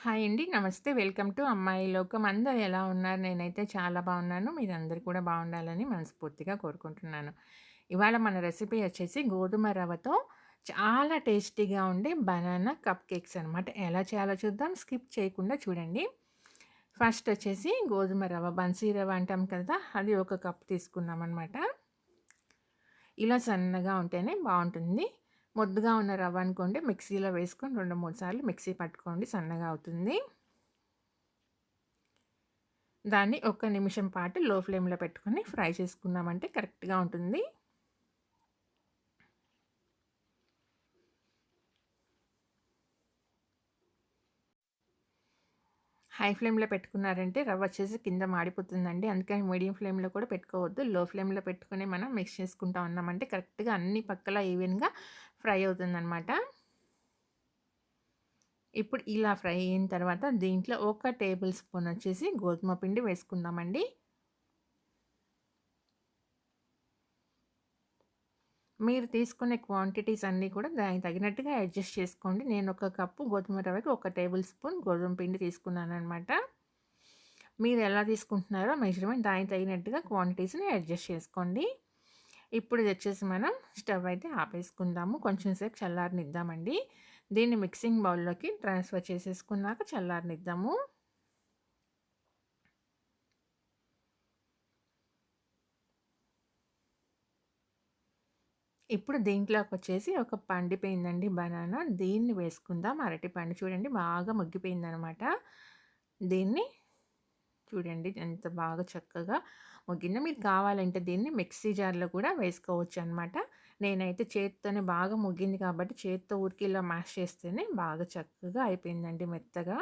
Hi అండి. నమస్తే. Welcome to అమ్మాయి లోకం. అందరూ ఎలా ఉన్నారు? నేనైతే చాలా బాగున్నాను. మీరందరూ కూడా బాగుండాలని మనస్ఫూర్తిగా కోరుకుంటున్నాను. ఇవాళ మన రెసిపీ వచ్చేసి గోధుమ రవ్వతో చాలా టేస్టీగా ఉండే బనానా కప్ కేక్స్ అనమాట. ఎలా చేయాలో చూద్దాం. స్కిప్ చేయకుండా చూడండి. ఫస్ట్ వచ్చేసి గోధుమ రవ్వ, బన్సీ రవ్వ అంటాం కదా! అది ఒక కప్ తీసుకున్నామనమాట. ఇలా సన్నగా ఉంటేనే బావుంటుంది. మొద్దుగా ఉన్న రవ్వ అనుకోండి మిక్సీలో వేసుకొని 2, 3 సార్లు మిక్సీ పట్టుకోండి, సన్నగా అవుతుంది. దాన్ని ఒక్క నిమిషం పాటు లో ఫ్లేమ్‌లో పెట్టుకొని ఫ్రై చేసుకున్నామంటే కరెక్ట్‌గా ఉంటుంది. హై ఫ్లేమ్‌లో పెట్టుకున్నారంటే రవ్వ వచ్చేసి కింద మాడిపోతుందండి. అందుకని మీడియం ఫ్లేమ్‌లో కూడా పెట్టుకోవద్దు. లో ఫ్లేమ్‌లో పెట్టుకొని మనం మిక్స్ చేసుకుంటా ఉన్నామంటే కరెక్ట్‌గా అన్ని పక్కల ఈవెన్‌గా ఫ్రై అవుతుందనమాట. ఇప్పుడు ఇలా ఫ్రై అయిన తర్వాత దీంట్లో ఒక టేబుల్ స్పూన్ వచ్చేసి గోధుమ పిండి వేసుకుందామండి. మీరు తీసుకునే క్వాంటిటీస్ అన్నీ కూడా దానికి తగినట్టుగా అడ్జస్ట్ చేసుకోండి. నేను ఒక కప్పు గోధుమ రవ్వకి ఒక టేబుల్ స్పూన్ గోధుమ పిండి తీసుకున్నాననమాట. మీరు ఎలా తీసుకుంటున్నారో మెజర్‌మెంట్ దానికి తగినట్టుగా క్వాంటిటీస్‌ని అడ్జస్ట్ చేసుకోండి. ఇప్పుడు ఇదొచ్చేసి మనం స్టవ్ అయితే ఆపేసుకుందాము. కొంచెం సేపు చల్లారనిద్దామండి. దీన్ని మిక్సింగ్ బౌల్‌లోకి ట్రాన్స్‌ఫర్ చేసేసుకున్నాక చల్లారనిద్దాము. ఇప్పుడు దీంట్లోకొచ్చేసి ఒక పండిపోయిందండి బనానా. దీన్ని వేసుకుందాం. అరటిపండు చూడండి బాగా మగ్గిపోయిందనమాట. దీన్ని చూడండి ఎంత బాగా చక్కగా మగ్గిందో. మీరు కావాలంటే దీన్ని మిక్సీ జార్‌లో కూడా వేసుకోవచ్చనమాట. నేనైతే చేత్తోనే బాగా మగ్గింది కాబట్టి చేత్తో ఊరికే ఇలా మ్యాష్ చేస్తేనే బాగా చక్కగా అయిపోయిందండి మెత్తగా.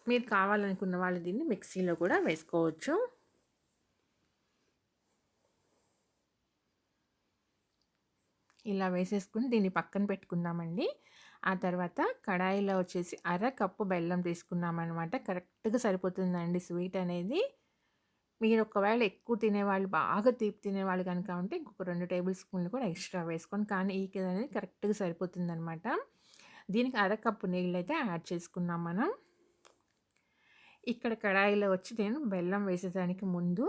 మీరు కావాలనుకున్న వాళ్ళు దీన్ని మిక్సీలో కూడా వేసుకోవచ్చు. ఇలా వేసేసుకొని దీన్ని పక్కన పెట్టుకుందామండి. ఆ తర్వాత కడాయిలో వచ్చేసి కప్పు బెల్లం తీసుకున్నామనమాట. కరెక్ట్‌గా సరిపోతుందండి స్వీట్ అనేది. మీరు ఒకవేళ ఎక్కువ తినేవాళ్ళు, బాగా తీపి తినేవాళ్ళు గనుక ఉంటే ఇంకొక 2 టేబుల్ స్పూన్లు కూడా ఎక్స్‌ట్రా వేసుకోండి. కానీ ఈ అనేది కరెక్ట్‌గా సరిపోతుందనమాట. దీనికి కప్పు నీళ్ళైతే యాడ్ చేసుకున్నాం మనం. ఇక్కడ కడాయిలో వచ్చి నేను బెల్లం వేసేదానికి ముందు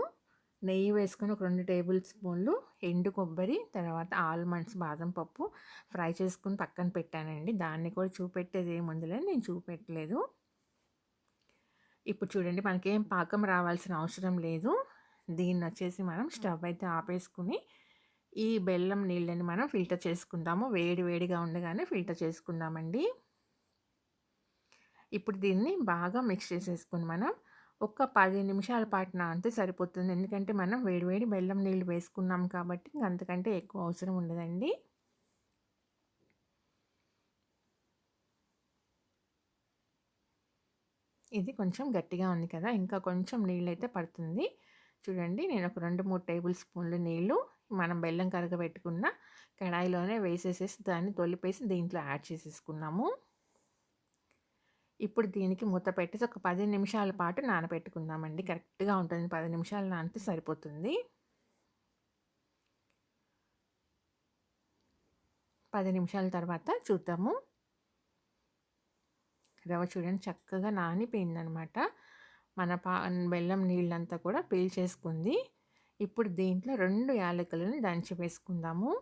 నెయ్యి వేసుకొని ఒక 2 టేబుల్ స్పూన్లు ఎండు కొబ్బరి, తర్వాత ఆల్మండ్స్, బాదం పప్పు ఫ్రై చేసుకొని పక్కన పెట్టానండి. దాన్ని కూడా చూపెట్టేది ఏముందిలే నేను చూపెట్టలేదు. ఇప్పుడు చూడండి మనకేం పాకం రావాల్సిన అవసరం లేదు. దీన్నొచ్చేసి మనం స్టవ్ అయితే ఆపేసుకొని ఈ బెల్లం నీళ్ళని మనం ఫిల్టర్ చేసుకుందాము. వేడి వేడిగా ఉండగానే ఫిల్టర్ చేసుకుందామండి. ఇప్పుడు దీన్ని బాగా మిక్స్ చేసేసుకొని మనం ఒక 10 నిమిషాల పాటు నానితే సరిపోతుంది. ఎందుకంటే మనం వేడి వేడి బెల్లం నీళ్ళు వేసుకున్నాం కాబట్టి అంతకంటే ఎక్కువ అవసరం ఉండదండి. ఇది కొంచెం గట్టిగా ఉంది కదా! ఇంకా కొంచెం నీళ్ళైతే పడుతుంది. చూడండి నేను ఒక 2, 3 టేబుల్ స్పూన్లు నీళ్ళు మనం బెల్లం కరగబెట్టుకున్న కడాయిలోనే వేసేసేసి దాన్ని తొలిపేసి దీంట్లో యాడ్ చేసేసుకున్నాము. ఇప్పుడు దీనికి మూత పెట్టేసి ఒక 10 నిమిషాల పాటు నానబెట్టుకుందామండి. కరెక్ట్‌గా ఉంటుంది. 10 నిమిషాలు నానితే సరిపోతుంది. 10 నిమిషాల తర్వాత చూద్దాము. రవ్వ చూడండి చక్కగా నానిపోయిందనమాట. మన బెల్లం నీళ్ళంతా కూడా పీల్చేసుకుంది. ఇప్పుడు దీంట్లో 2 యాలకులను దంచి వేసుకుందాము.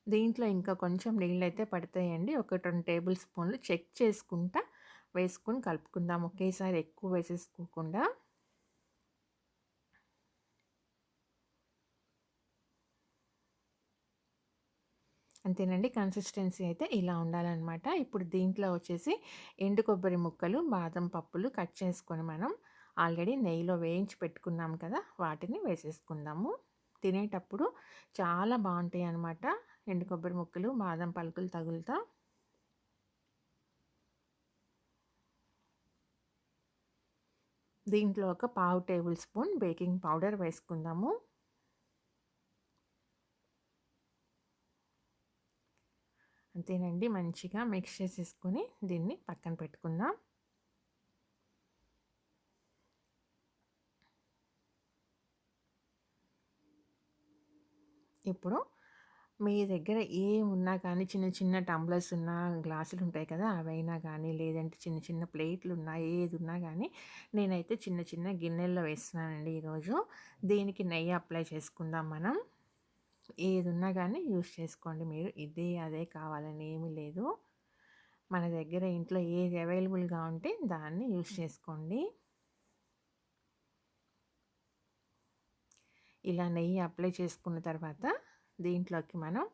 దీంట్లో ఇంకా కొంచెం నీళ్ళైతే పడతాయండి. ఒక 2 టేబుల్ స్పూన్లు చెక్ చేసుకుంటా వేసుకొని కలుపుకుందాం. ఒకేసారి ఎక్కువ వేసేసుకోకుండా. అంతేనండి. కన్సిస్టెన్సీ అయితే ఇలా ఉండాలనమాట. ఇప్పుడు దీంట్లో వచ్చేసి ఎండు కొబ్బరి ముక్కలు, బాదం పప్పులు కట్ చేసుకొని మనం ఆల్రెడీ నెయ్యిలో వేయించి పెట్టుకున్నాం కదా! వాటిని వేసేసుకుందాము. తినేటప్పుడు చాలా బావుంటాయనమాట. ఎండు కొబ్బరి ముక్కలు, బాదం పలుకులు తగులుతా. దీంట్లో ఒక పావు టేబుల్ స్పూన్ బేకింగ్ పౌడర్ వేసుకుందాము. అంతేనండి. మంచిగా మిక్స్ చేసేసుకొని దీన్ని పక్కన పెట్టుకుందాం. ఇప్పుడు మీ దగ్గర ఏమున్నా కానీ చిన్న చిన్న టంబ్లర్స్ ఉన్నా, గ్లాసులు ఉంటాయి కదా! అవైనా గానీ, లేదంటే చిన్న చిన్న ప్లేట్లున్నా, ఏదున్నా గానీ, నేనైతే చిన్న చిన్న గిన్నెల్లో వేస్తున్నానండి ఈరోజు. దీనికి నెయ్యి అప్లై చేసుకుందాం మనం. ఏదున్నా గానీ యూజ్ చేసుకోండి మీరు. ఇదే, అదే కావాలని ఏమీ లేదు. మన దగ్గర ఇంట్లో ఏది అవైలబుల్‌గా ఉంటే దాన్ని యూజ్ చేసుకోండి. ఇలా నెయ్యి అప్లై చేసుకున్న తర్వాత దీంట్లోకి మనం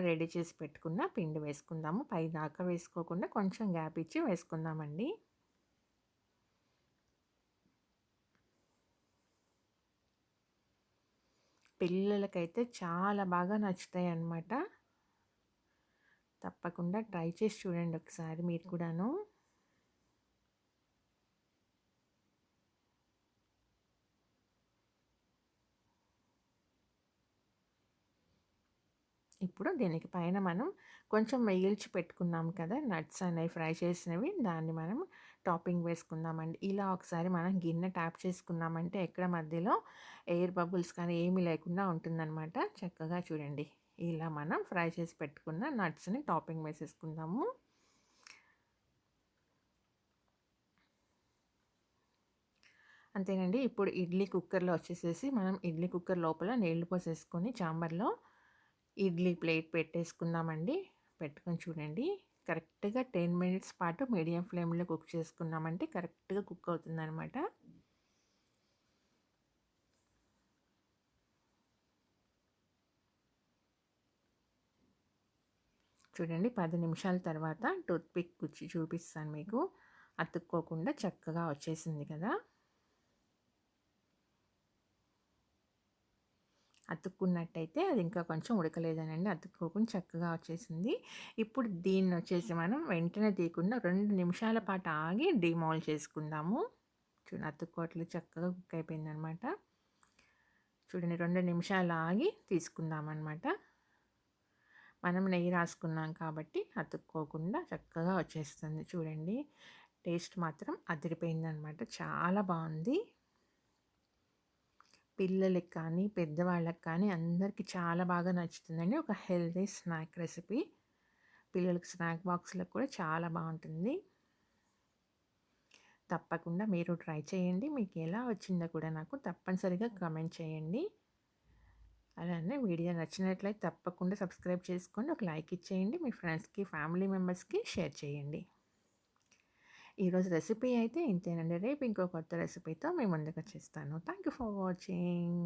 రెడీ చేసి పెట్టుకున్న పిండి వేసుకుందాము. పైదాకా వేసుకోకుండా కొంచెం గ్యాప్ ఇచ్చి వేసుకుందామండి. పిల్లలకైతే చాలా బాగా నచ్చుతాయన్నమాట. తప్పకుండా ట్రై చేసి చూడండి ఒకసారి మీరు కూడాను. ఇప్పుడు దీనికి పైన మనం కొంచెం మిగిల్చి పెట్టుకున్నాం కదా నట్స్ అనేవి ఫ్రై చేసినవి, దాన్ని మనం టాపింగ్ వేసుకుందామండి. ఇలా ఒకసారి మనం గిన్నె ట్యాప్ చేసుకున్నామంటే ఎక్కడ మధ్యలో ఎయిర్ బబుల్స్ కానీ ఏమీ లేకుండా ఉంటుందన్నమాట. చక్కగా చూడండి, ఇలా మనం ఫ్రై చేసి పెట్టుకున్న నట్స్ని టాపింగ్ వేసేసుకుందాము. అంతేనండి. ఇప్పుడు ఇడ్లీ కుక్కర్లో వచ్చేసేసి మనం ఇడ్లీ కుక్కర్ లోపల నీళ్లు పోసేసుకొని చాంబర్లో ఇడ్లీ ప్లేట్ పెట్టేసుకుందామండి. పెట్టుకొని చూడండి, కరెక్ట్‌గా 10 మినిట్స్ పాటు మీడియం ఫ్లేమ్‌లో కుక్ చేసుకున్నామంటే కరెక్ట్‌గా కుక్ అవుతుందనమాట. చూడండి 10 నిమిషాల తర్వాత టూత్‌పిక్ గుచ్చి చూపిస్తాను మీకు. అతుక్కోకుండా చక్కగా వచ్చేసింది కదా! అతుక్కున్నట్టయితే అది ఇంకా కొంచెం ఉడకలేదనండి. అతుక్కోకుండా చక్కగా వచ్చేసింది. ఇప్పుడు దీన్నొచ్చేసి మనం వెంటనే తీయకుండా 2 నిమిషాల పాటు ఆగి డీమౌల్డ్ చేసుకుందాము. చూడండి అతుక్కోవట్లేదు, చక్కగా కుక్ అయిపోయిందనమాట. చూడండి 2 నిమిషాలు ఆగి తీసుకుందామన్నమాట. మనం నెయ్యి రాసుకున్నాం కాబట్టి అతుక్కోకుండా చక్కగా వచ్చేస్తుంది. చూడండి టేస్ట్ మాత్రం అదిరిపోయిందనమాట. చాలా బాగుంది. పిల్లలకి కానీ, పెద్దవాళ్ళకి కానీ అందరికీ చాలా బాగా నచ్చుతుందండి. ఒక హెల్తీ స్నాక్ రెసిపీ. పిల్లలకి స్నాక్ బాక్స్‌లకు కూడా చాలా బాగుంటుంది. తప్పకుండా మీరు ట్రై చేయండి. మీకు ఎలా వచ్చిందో కూడా నాకు తప్పనిసరిగా కామెంట్ చేయండి. అలానే వీడియో నచ్చినట్లయితే తప్పకుండా సబ్స్క్రైబ్ చేసుకోండి. ఒక లైక్ ఇచ్చేయండి. మీ ఫ్రెండ్స్‌కి, ఫ్యామిలీ మెంబర్స్‌కి షేర్ చేయండి. ఈరోజు రెసిపీ అయితే ఇంతేనండి. రేపు ఇంకో కొత్త రెసిపీతో మీ ముందుకు వచ్చేస్తాను. Thank you for watching.